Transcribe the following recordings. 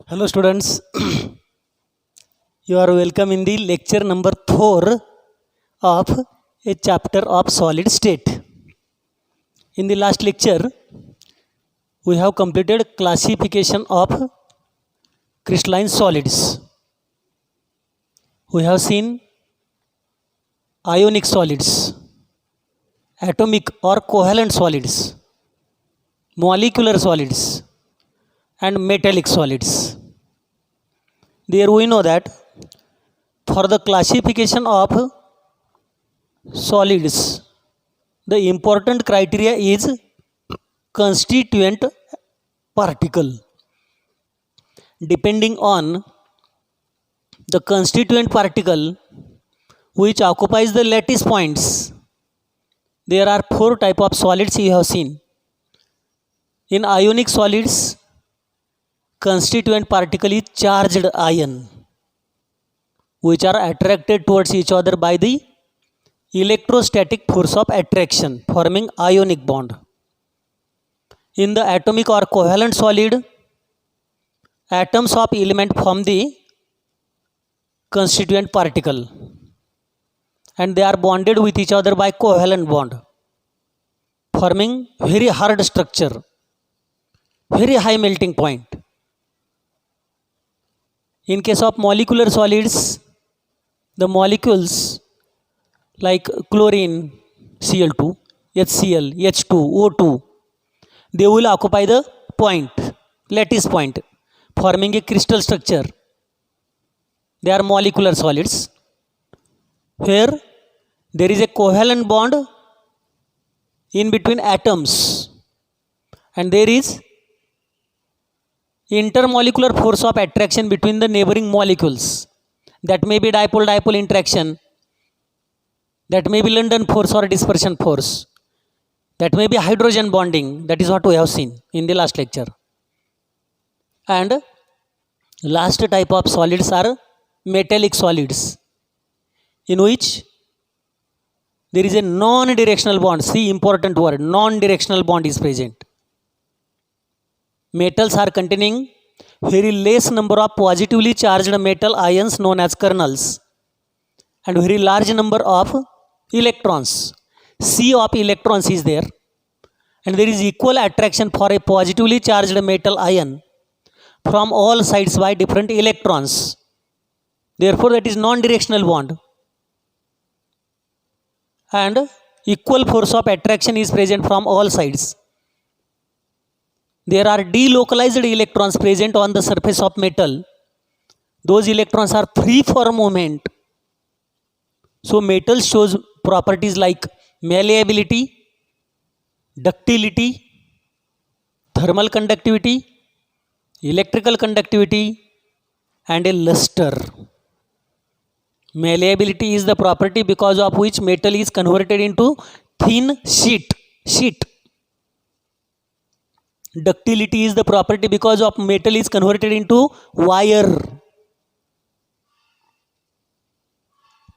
Hello students, you are welcome in the lecture number 4 of a chapter of solid state. In the last lecture, we have completed classification of crystalline solids. We have seen ionic solids, atomic or covalent solids, molecular solids, and metallic solids. There we know that for the classification of solids, the important criteria is constituent particle. Depending on the constituent particle which occupies the lattice points, there are 4 type of solids you have seen. In ionic solids, constituent particle is charged ion, which are attracted towards each other by the electrostatic force of attraction, forming ionic bond. In the atomic or covalent solid, atoms of element form the constituent particle and they are bonded with each other by covalent bond, forming very hard structure, very high melting point. In case of molecular solids, the molecules like chlorine, Cl2, HCl, H2, O2, they will occupy the point, lattice point, forming a crystal structure. They are molecular solids, where there is a covalent bond in between atoms and there is intermolecular force of attraction between the neighboring molecules. That may be dipole-dipole interaction, that may be London force or dispersion force, that may be hydrogen bonding. That is what we have seen in the last lecture. And last type of solids are metallic solids, in which there is a non-directional bond. See, important word, non-directional bond is present. Metals are containing very less number of positively charged metal ions known as kernels and very large number of electrons. Sea of electrons is there and there is equal attraction for a positively charged metal ion from all sides by different electrons. Therefore, that is non-directional bond and equal force of attraction is present from all sides. There are delocalized electrons present on the surface of metal. Those electrons are free for movement. So metal shows properties like malleability, ductility, thermal conductivity, electrical conductivity, and a luster. Malleability is the property because of which metal is converted into thin sheet. Ductility is the property because of metal is converted into wire.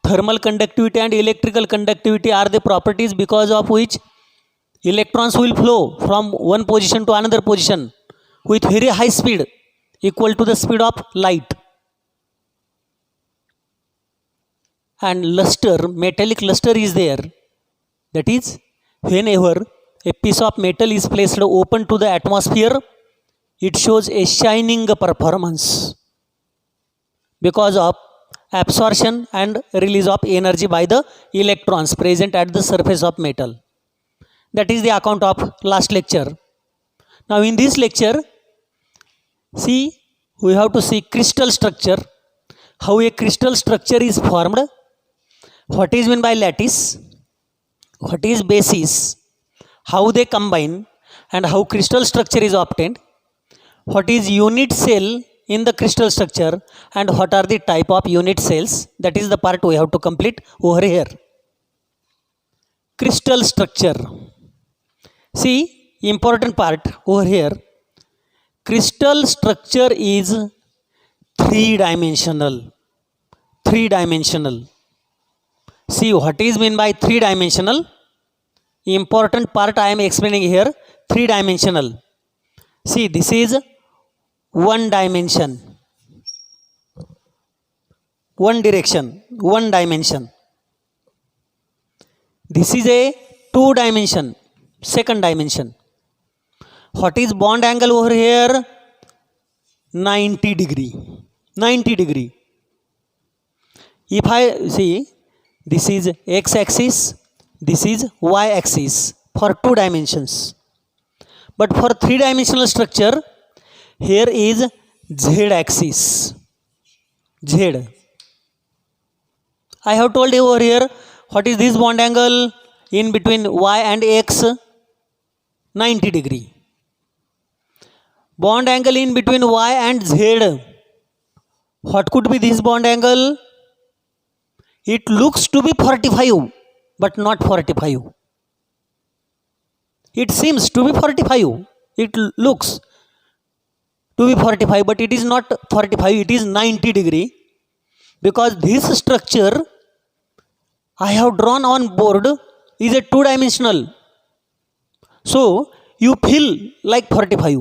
Thermal conductivity and electrical conductivity are the properties because of which electrons will flow from one position to another position with very high speed equal to the speed of light. And luster, metallic luster is there. That is, whenever a piece of metal is placed open to the atmosphere, it shows a shining performance because of absorption and release of energy by the electrons present at the surface of metal. That is the account of last lecture. Now in this lecture, see, we have to see crystal structure, how a crystal structure is formed, what is meant by lattice, what is basis, how they combine and how crystal structure is obtained, what is unit cell in the crystal structure and what are the type of unit cells. That is the part we have to complete over here. Crystal structure. See, important part over here. Crystal structure is three-dimensional. See, what is meant by three-dimensional? Important part I am explaining here, three-dimensional. See, this is one dimension, one direction, one dimension. This is a two dimension, second dimension. What is bond angle over here? 90 degree. 90 degree. If I see, this is x axis, this is y axis for two dimensions. But for three dimensional structure, here is z axis. Z. I have told you over here, what is this bond angle in between y and x? 90 degree. Bond angle in between y and z. What could be this bond angle? It looks to be 45, but not 45. It seems to be 45. It looks to be 45, but it is not 45, it is 90 degree. Because this structure I have drawn on board is a two-dimensional. So you feel like 45.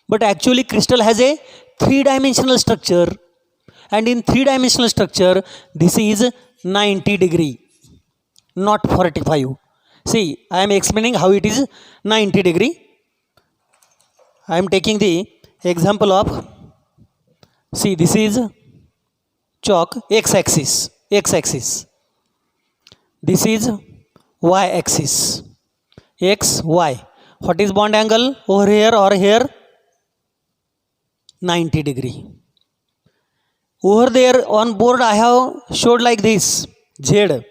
But actually crystal has a three-dimensional structure. And in three-dimensional structure, this is 90 degree, not 45. See, I am explaining how it is 90 degree. I am taking the example of, see, this is chalk x-axis, x-axis. This is y-axis, x, y. What is bond angle over here or here? 90 degree. Over there on board I have showed like this, Z.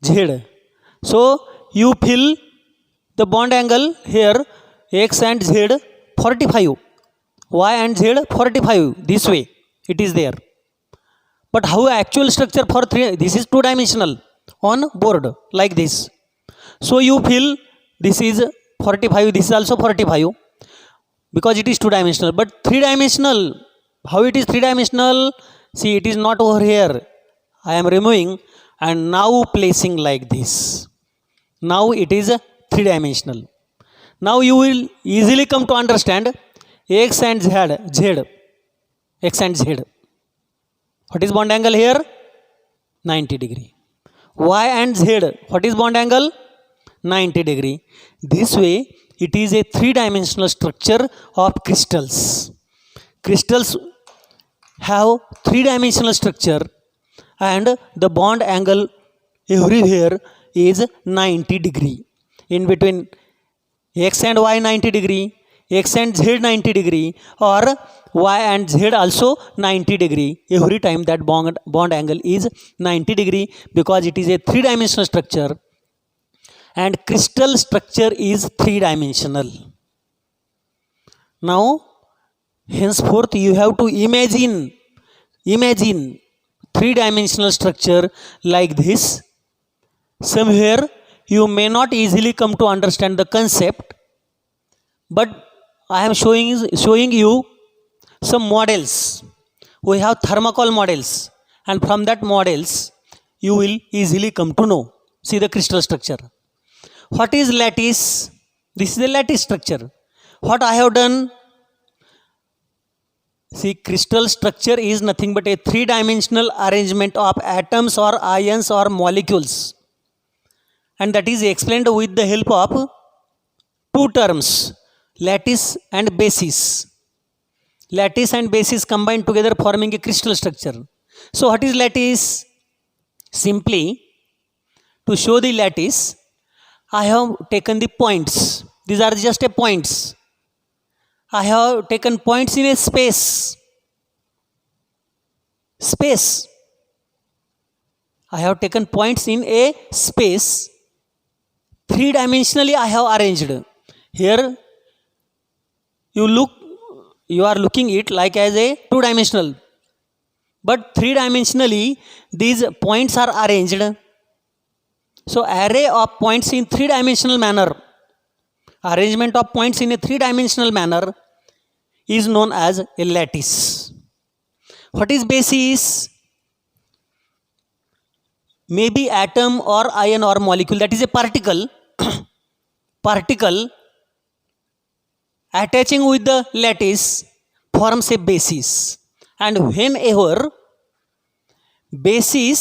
Z. So you feel the bond angle here, x and z 45, y and z 45, this way it is there. But how actual structure for three, this is two dimensional on board like this. So you feel this is 45, this is also 45 because it is two dimensional. But three dimensional, how it is three dimensional? See, it is not over here. I am removing and now placing like this. Now it is three dimensional. Now you will easily come to understand x and z, x and z. What is bond angle here? 90 degree. Y and z, what is bond angle? 90 degree. This way it is a three-dimensional structure of crystals. Crystals have three-dimensional structure and the bond angle everywhere is 90 degree. In between x and y 90 degree, x and z 90 degree, or y and z also 90 degree. Every time that bond angle is 90 degree because it is a three-dimensional structure and crystal structure is three-dimensional. Now, henceforth you have to imagine three-dimensional structure like this. Somewhere you may not easily come to understand the concept, but I am showing you some models. We have thermocol models, and from that models you will easily come to know. See the crystal structure. What is lattice? This is the lattice structure. What I have done? See, crystal structure is nothing but a three-dimensional arrangement of atoms or ions or molecules. And that is explained with the help of two terms, lattice and basis. Lattice and basis combined together forming a crystal structure. So what is lattice? Simply, to show the lattice, I have taken the points. These are just a points. I have taken points in a space. Space. I have taken points in a space. Three-dimensionally I have arranged. Here you are looking it like as a two-dimensional. But three-dimensionally these points are arranged. So array of points in three-dimensional manner, arrangement of points in a three-dimensional manner is known as a lattice. What is basis? Maybe atom or ion or molecule, that is a particle. Particle attaching with the lattice forms a basis, and whenever basis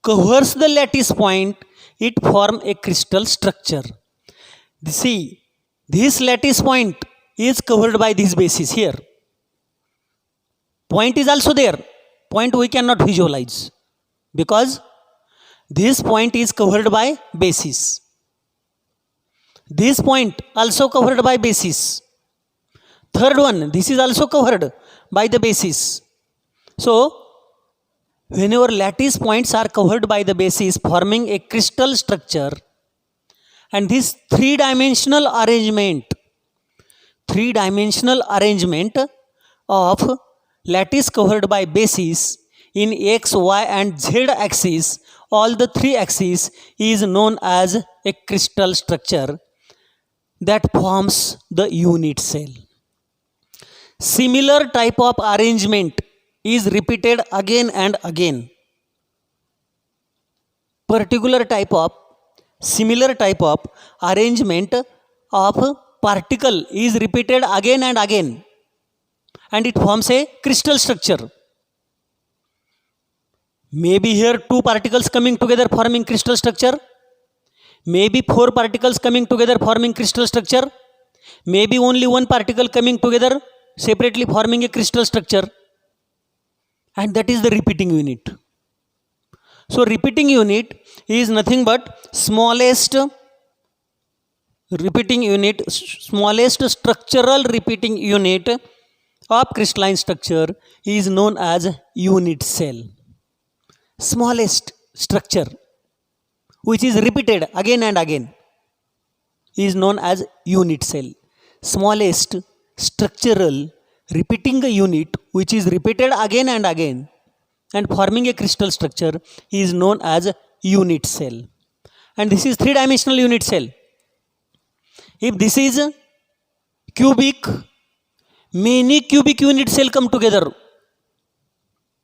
covers the lattice point, it forms a crystal structure. See, this lattice point is covered by this basis here. Point is also there. Point we cannot visualize because this point is covered by basis. This point also covered by basis. Third one, this is also covered by the basis. So, whenever lattice points are covered by the basis, forming a crystal structure, and this three-dimensional arrangement of lattice covered by basis in x, y and z axis, all the three axes, is known as a crystal structure that forms the unit cell. Similar type of arrangement is repeated again and again. Similar type of arrangement of particle is repeated again and again, and it forms a crystal structure. Maybe here 2 particles coming together forming crystal structure. Maybe 4 particles coming together forming crystal structure. Maybe only 1 particle coming together separately forming a crystal structure. And that is the repeating unit. So repeating unit is nothing but smallest structural repeating unit of crystalline structure is known as unit cell. Smallest structure which is repeated again and again is known as unit cell. Smallest structural repeating unit which is repeated again and again and forming a crystal structure is known as unit cell. And this is three-dimensional unit cell. If this is cubic, many cubic unit cell come together.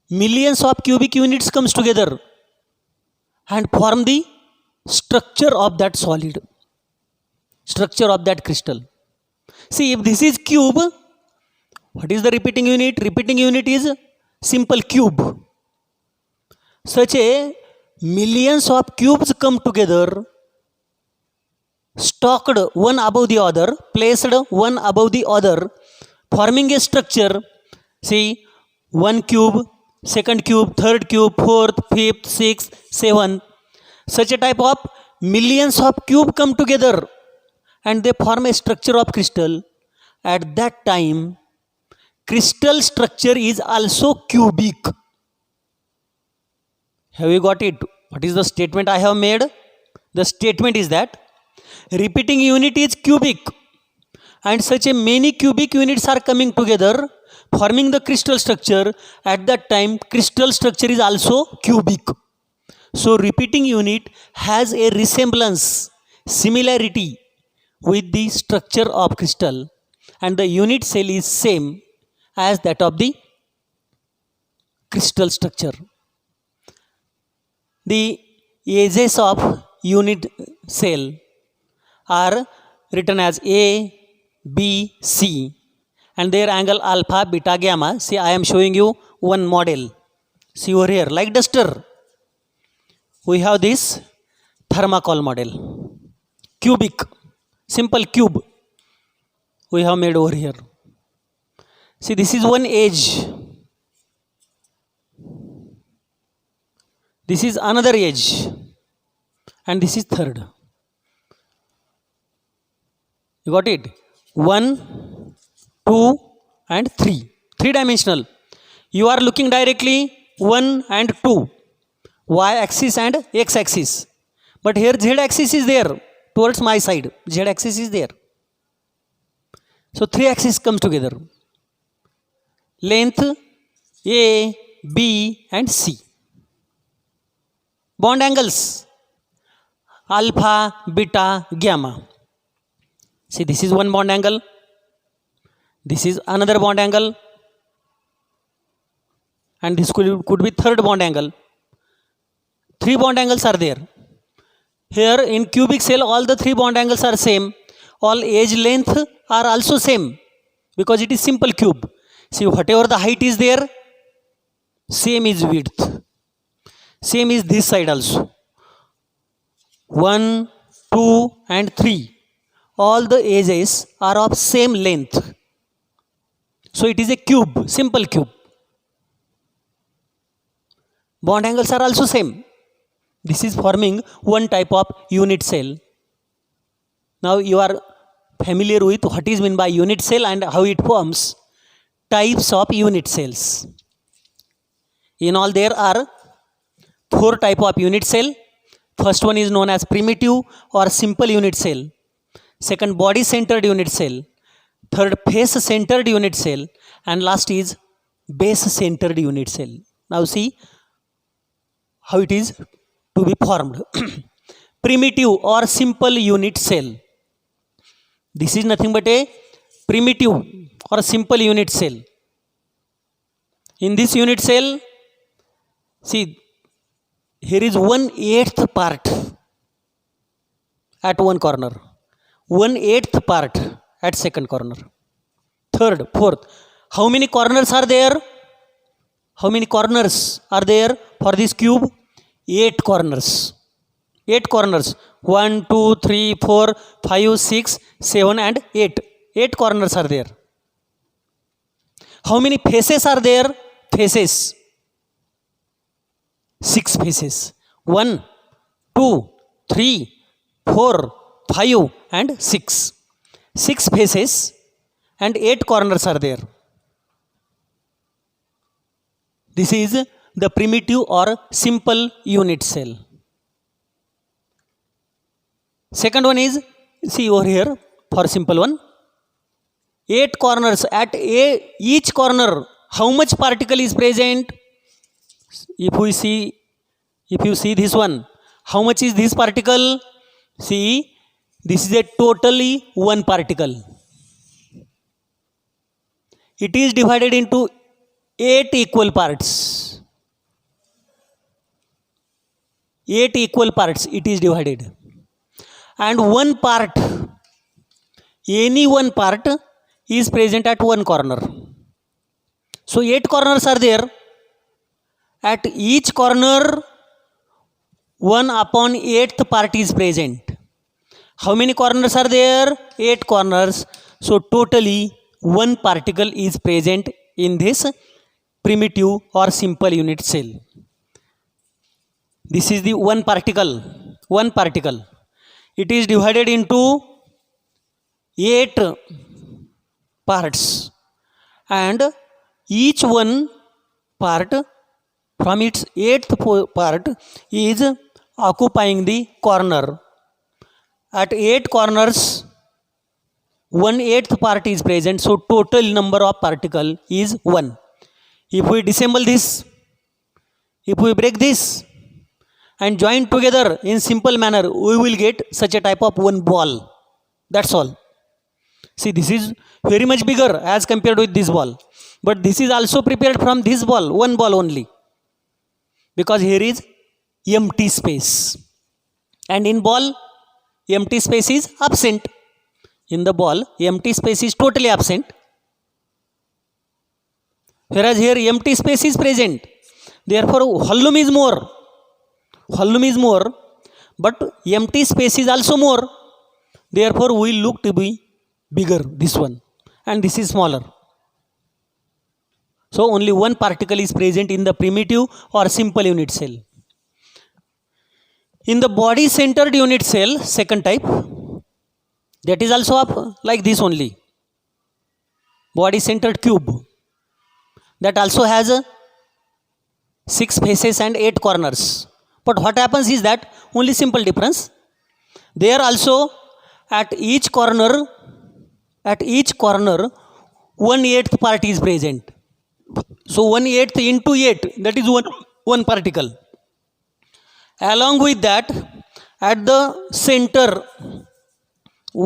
Millions of cubic units comes together and form the structure of that solid, structure of that crystal. See, if this is cube, what is the repeating unit? Repeating unit is simple cube. Such a millions of cubes come together, stocked one above the other, placed one above the other, forming a structure. See, one cube, second cube, third cube, fourth, fifth, sixth, seventh. Such a type of millions of cube come together and they form a structure of crystal. At that time, crystal structure is also cubic. Have you got it? What is the statement I have made? The statement is that repeating unit is cubic and such a many cubic units are coming together forming the crystal structure. At that time, crystal structure is also cubic. So repeating unit has a resemblance, similarity with the structure of crystal, and the unit cell is same as that of the crystal structure. The edges of unit cell are written as A, B, C, and their angle alpha, beta, gamma. See, I am showing you one model. See over here, like duster. We have this thermocol model, cubic, simple cube we have made over here. See, this is one edge, this is another edge, and this is third. You got it? 1, 2 and 3, three-dimensional. You are looking directly 1 and 2, y-axis and x-axis, but here z-axis is there towards my side, z-axis is there. So 3 axes come together, length A, B and C. Bond angles alpha, beta, gamma. See, this is one bond angle, this is another bond angle, and this could be third bond angle. 3 bond angles are there. Here in cubic cell all the 3 bond angles are same. All edge length are also same because it is simple cube. See, whatever the height is there, same is width. Same is this side also. 1, 2 and 3. All the edges are of same length. So it is a cube, simple cube. Bond angles are also same. This is forming one type of unit cell. Now you are familiar with what is meant by unit cell and how it forms. Types of unit cells. In all there are 4 type of unit cell. First one is known as primitive or simple unit cell. Second, body centered unit cell. Third, face centered unit cell. And last is base centered unit cell. Now see how it is to be formed. Primitive or simple unit cell. This is nothing but a primitive or simple unit cell. In this unit cell, see, here is 1/8 part at one corner, 1/8 part at second corner, third, fourth. How many corners are there? How many corners are there for this cube? 8 corners. 8 corners. 1, 2, 3, 4, 5, 6, 7 and 8. 8 corners are there. How many faces are there? Faces. 6 faces. 1, 2, 3, 4, 5 and 6. 6 faces and 8 corners are there. This is the primitive or simple unit cell. Second one is, see over here for simple one, 8 corners. At each corner, how much particle is present? If you see this one, how much is this particle? See, this is a totally one particle. It is divided into 8 equal parts. 8 equal parts it is divided. And one part, any one part is present at one corner. So 8 corners are there. At each corner, 1/8th part is present. How many corners are there? 8 corners. So totally one particle is present in this primitive or simple unit cell. This is the one particle. One particle. It is divided into 8 parts. And each one part from its 8th part is occupying the corner. At 8 corners, 1/8th part is present. So total number of particle is 1. If we disassemble this, if we break this and join together in simple manner, we will get such a type of one ball. That's all. See, this is very much bigger as compared with this ball. But this is also prepared from this ball, one ball only. Because here is empty space. And in ball, empty space is absent. In the ball, empty space is totally absent. Whereas here empty space is present. Therefore, volume is more. Volume is more, but empty space is also more. Therefore, we look to be bigger, this one. And this is smaller. So, only one particle is present in the primitive or simple unit cell. In the body centered unit cell, second type, that is also up like this only. Body centered cube. That also has 6 faces and 8 corners. But what happens is that only simple difference. There also at each corner, 1/8th part is present. So 1/8 into 8, that is one particle. Along with that, at the center,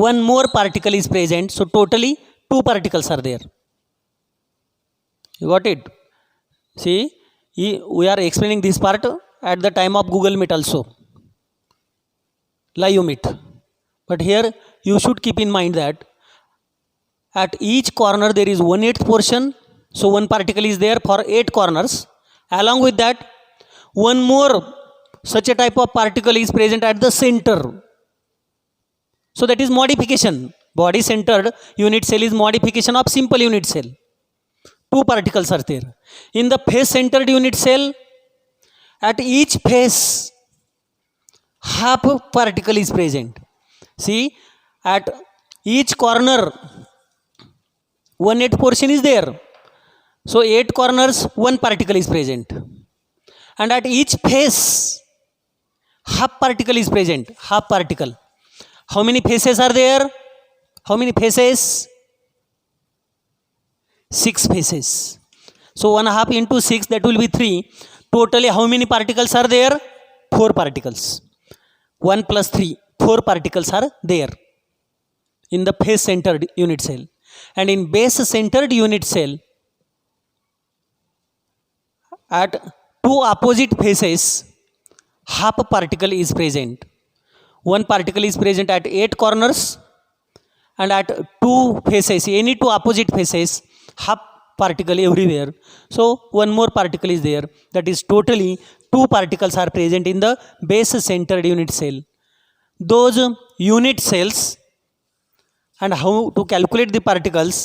one more particle is present. So totally 2 particles are there. You got it? See, we are explaining this part at the time of Google Meet also. Live Meet. But here you should keep in mind that at each corner there is 1/8 portion, so one particle is there for 8 corners. Along with that, one more such a type of particle is present at the center. So that is modification. Body centered unit cell is modification of simple unit cell. 2 particles are there. In the face centered unit cell, at each face half particle is present. See, at each corner 1/8 portion is there. So 8 corners, 1 particle is present. And at each face half particle is present. Half particle. How many faces are there? How many faces? 6 faces. So 1/2 into 6, that will be 3. Totally how many particles are there? 4 particles. 1 plus 3, 4 particles are there in the face centered unit cell. And in base centered unit cell, at 2 opposite faces half particle is present. 1 particle is present at 8 corners, and at 2 faces, any 2 opposite faces, half particle everywhere. So one more particle is there. That is totally 2 particles are present in the base centered unit cell. Those unit cells and how to calculate the particles,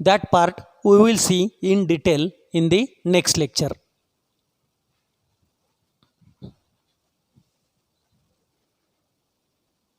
that part we will see in detail in the next lecture.